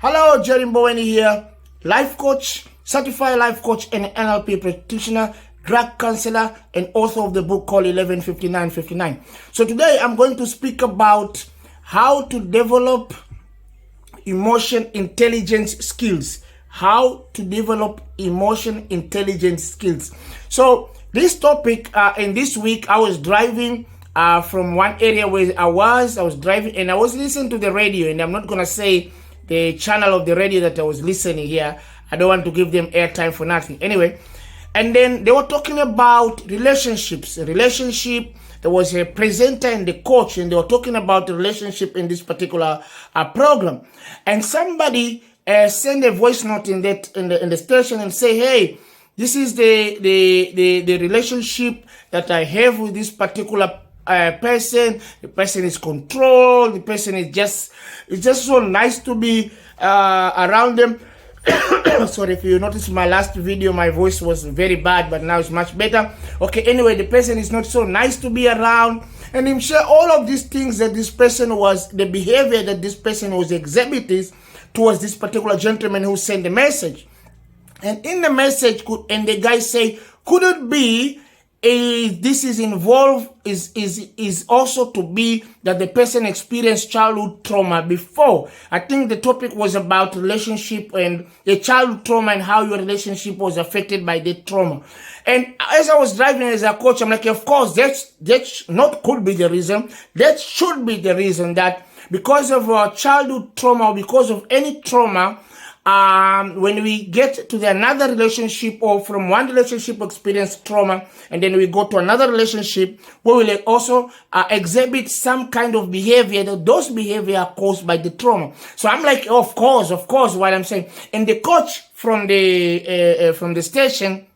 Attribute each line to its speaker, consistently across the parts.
Speaker 1: Hello, Jerry Mboweni here, life coach, certified life coach and NLP practitioner, drug counselor, and author of the book called 115959. So today I'm going to speak about how to develop emotion intelligence skills. How to develop emotion intelligence skills. So this topic, in this week, I was driving from one area where I was driving and I was listening to the radio, and I'm not going to say the channel of the radio that I was listening here. I don't want to give them airtime for nothing. Anyway, and then they were talking about relationships. There was a presenter and the coach, and they were talking about the relationship in this particular program. And somebody send a voice note in the station and say, "Hey, this is the relationship that I have with this particular person. The person is controlled. The person is just so nice to be around them." Sorry, if you notice my last video, my voice was very bad, but now it's much better. Okay, anyway, the person is not so nice to be around, and him share all of these things that this person was, the behavior that this person was exhibiting towards this particular gentleman who sent the message. And in the message, and the guy say, could it be this is involved is also to be that the person experienced childhood trauma before. I think the topic was about relationship and the childhood trauma and how your relationship was affected by the trauma. And as I was driving as a coach, I'm like, of course, that's not could be the reason. That should be the reason, that because of our childhood trauma or because of any trauma, when we get to another relationship, or from one relationship experience trauma, and then we go to another relationship, we will also exhibit some kind of behavior. Those behavior are caused by the trauma. So I'm like, of course, what I'm saying. And the coach from the station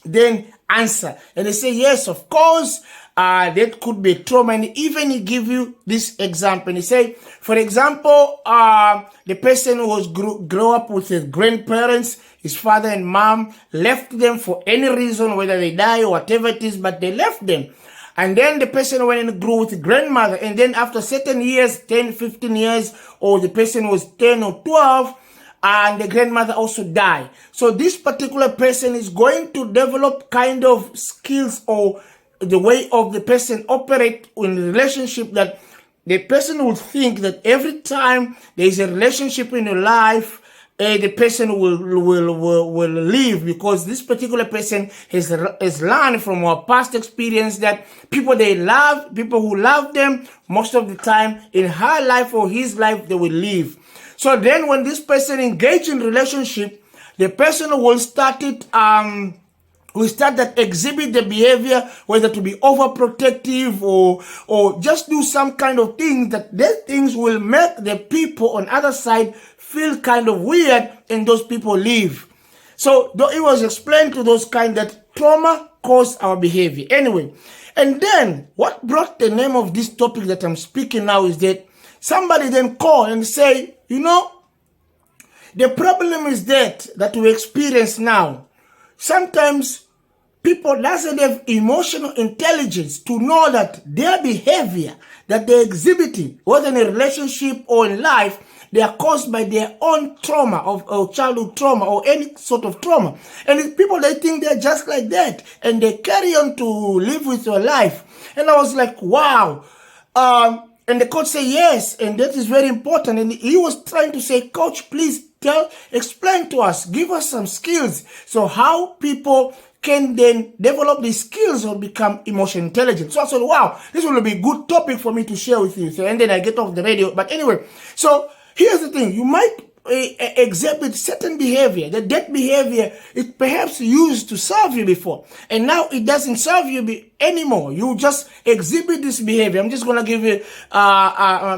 Speaker 1: then answer, and they say, yes, of course, that could be trauma. And even he give you this example, and he say, for example, the person who was grew up with his grandparents, his father and mom left them for any reason, whether they die or whatever it is, but they left them. And then the person went and grew with the grandmother, and then after certain years, 10, 15 years, or the person was 10 or 12, and the grandmother also died. So this particular person is going to develop kind of skills or the way of the person operate in a relationship, that the person will think that every time there is a relationship in your life, the person will leave, because this particular person has learned from our past experience that people who love them, most of the time in her life or his life, they will leave. So then when this person engage in relationship, the person will start that exhibit the behavior, whether to be overprotective or just do some kind of things, that these things will make the people on other side feel kind of weird, and those people leave. So it was explained to those kind that trauma caused our behavior. Anyway, and then what brought the name of this topic that I'm speaking now is that somebody then call and say, the problem is that we experience now. Sometimes people doesn't have emotional intelligence to know that their behavior that they're exhibiting, whether in a relationship or in life, they are caused by their own trauma or childhood trauma or any sort of trauma. And people, they think they're just like that, and they carry on to live with your life. And I was like, wow. And the coach said, yes, and that is very important. And he was trying to say, coach, please explain to us, give us some skills. So how people can then develop these skills or become emotional intelligent. So I said, wow, this will be a good topic for me to share with you. So, and then I get off the radio. But anyway, so here's the thing. You might exhibit certain behavior, that behavior is perhaps used to serve you before, and now it doesn't serve you anymore. You just exhibit this behavior. I'm just going to give you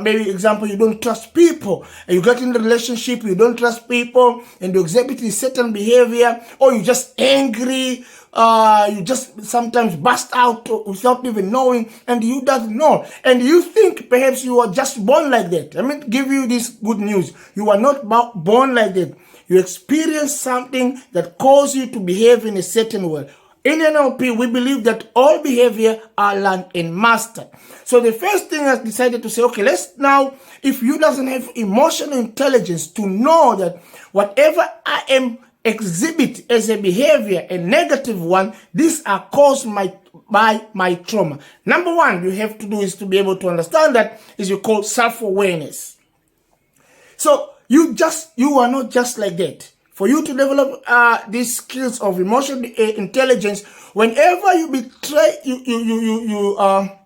Speaker 1: maybe example. You don't trust people, and you get in the relationship, you don't trust people, and you exhibit this certain behavior, or you just angry, you just sometimes burst out without even knowing, and you don't know, and you think perhaps you are just born like that. Let me give you this good news. You are not born like that. You experience something that caused you to behave in a certain way. In NLP, we believe that all behavior are learned and mastered. So the first thing I decided to say, okay, let's now, if you doesn't have emotional intelligence to know that whatever I am exhibit as a behavior, a negative one, these are caused by my trauma. Number one, you have to do is to be able to understand that is you call self-awareness. So you are not just like that. For you to develop these skills of emotional intelligence, whenever you betray,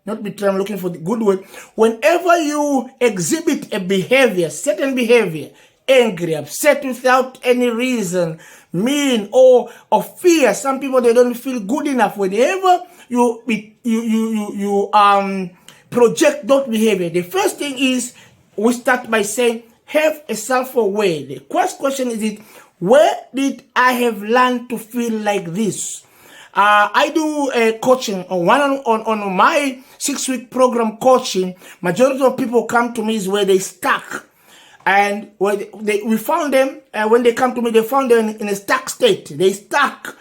Speaker 1: not betray, I'm looking for the good word. Whenever you exhibit a behavior, certain behavior, angry, upset without any reason, mean, or fear. Some people, they don't feel good enough. Whenever you project that behavior, the first thing is we start by saying, have a self-aware. The first question is where did I have learned to feel like this? I do a coaching on my 6-week program coaching. Majority of people come to me is where they stuck. And we found them, when they come to me, they found them in a stuck state. They stuck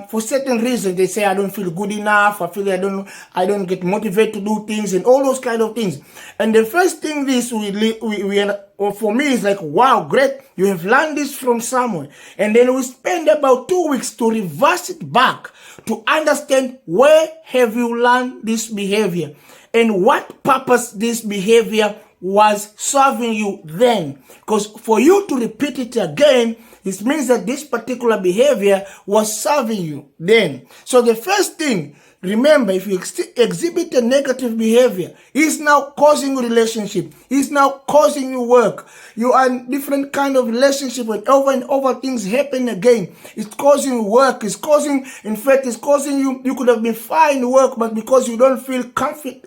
Speaker 1: for certain reasons. They say, I don't feel good enough. I feel I don't get motivated to do things and all those kind of things. And the first thing for me is like, wow, great. You have learned this from somewhere. And then we spend about 2 weeks to reverse it back to understand where have you learned this behavior and what purpose this behavior was serving you then. Because for you to repeat it again, it means that this particular behavior was serving you then. So the first thing, remember, if you exhibit a negative behavior, it's now causing relationship. It's now causing you work. You are in different kind of relationship and over things happen again. It's causing work. It's causing, in fact, it's causing you could have been fine work, but because you don't feel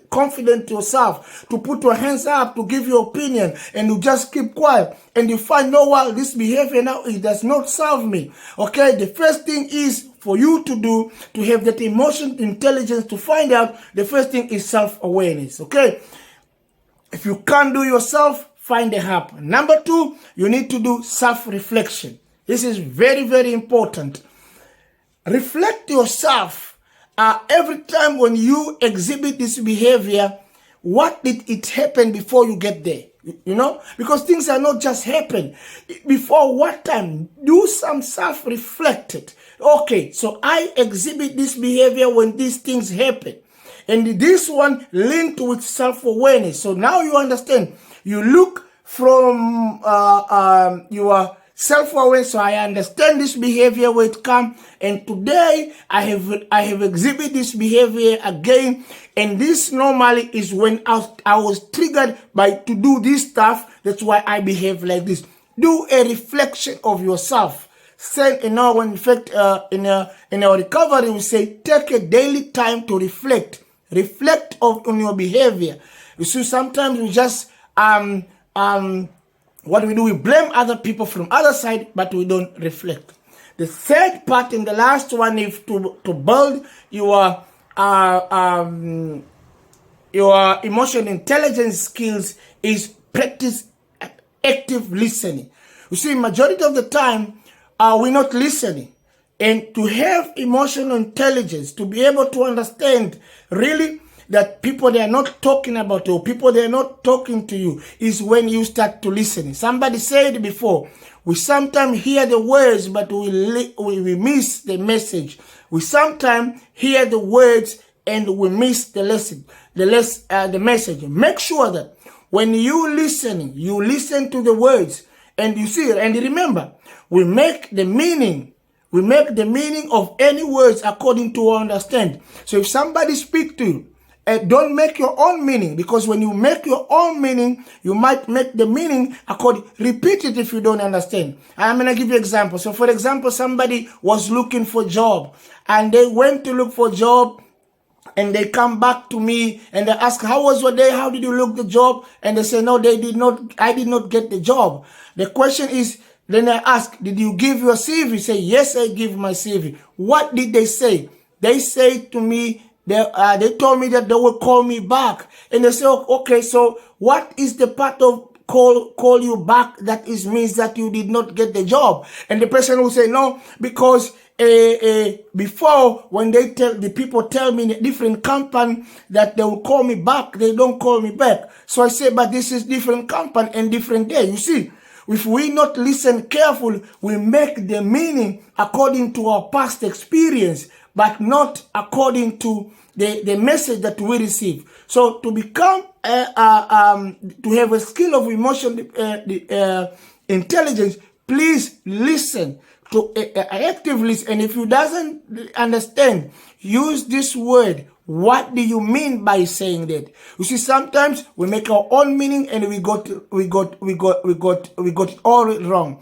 Speaker 1: confident yourself to put your hands up, to give your opinion, and you just keep quiet, and you find, no, well, this behavior now, it does not serve me. Okay, the first thing is for you to do, to have that emotional intelligence to find out, the first thing is self-awareness. Okay, if you can't do yourself, find a help. Number two, you need to do self-reflection. This is very, very important. Reflect yourself every time when you exhibit this behavior. What did it happen before you get there? You know, because things are not just happen. Before what time? Do some self-reflected. Okay, so I exhibit this behavior when these things happen. And this one linked with self-awareness. So now you understand. You look from your self-awareness. So I understand this behavior where it comes. And today I have exhibited this behavior again. And this normally is when I was triggered to do this stuff. That's why I behave like this. Do a reflection of yourself. In our recovery, we say take a daily time to reflect. Reflect on your behavior. You see, sometimes we just what do? We blame other people from other side, but we don't reflect. The third part and the last one is to build your emotional intelligence skills is practice active listening. You see, majority of the time, we're not listening. And to have emotional intelligence, to be able to understand really that people they are not talking about you, or people they are not talking to you, is when you start to listen. Somebody said before, we sometimes hear the words, but we miss the message. We sometimes hear the words and we miss the lesson, the message. Make sure that when you listen to the words, and you see it, and remember, we make the meaning of any words according to our understanding. So if somebody speaks to you, don't make your own meaning, because when you make your own meaning, you might make the meaning according. Repeat it if you don't understand. I'm going to give you an example. So for example, somebody was looking for a job, and they went to look for a job, and they come back to me and they ask, how was your day? How did you look the job? And they say, no, they did not. I did not get the job. The question is, then I ask, did you give your CV? Say, yes, I give my CV. What did they say? They say to me, they told me that they will call me back. And they say, okay, so what is the part of call you back, that is means that you did not get the job. And the person will say, no, because before, when the people tell me in a different company that they will call me back, they don't call me back. So I say, but this is different company and different day. You see, if we not listen careful, we make the meaning according to our past experience, but not according to the message that we receive. So to become to have a skill of emotional intelligence, please listen to active listen. And if you doesn't understand, use this word. What do you mean by saying that? You see, sometimes we make our own meaning and we got it all wrong.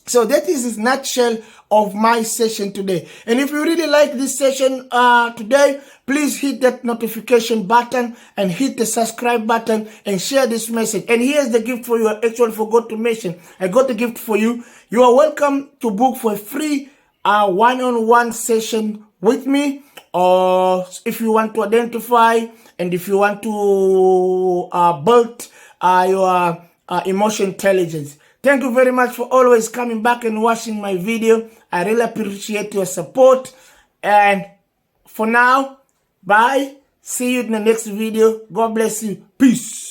Speaker 1: So that is the nutshell of my session today. And if you really like this session today, please hit that notification button and hit the subscribe button and share this message. And here's the gift for you. I actually forgot to mention. I got a gift for you. You are welcome to book for a free one-on-one session with me. Or if you want to identify and if you want to build your emotional intelligence. Thank you very much for always coming back and watching my video. I really appreciate your support. And for now, bye. See you in the next video. God bless you. Peace.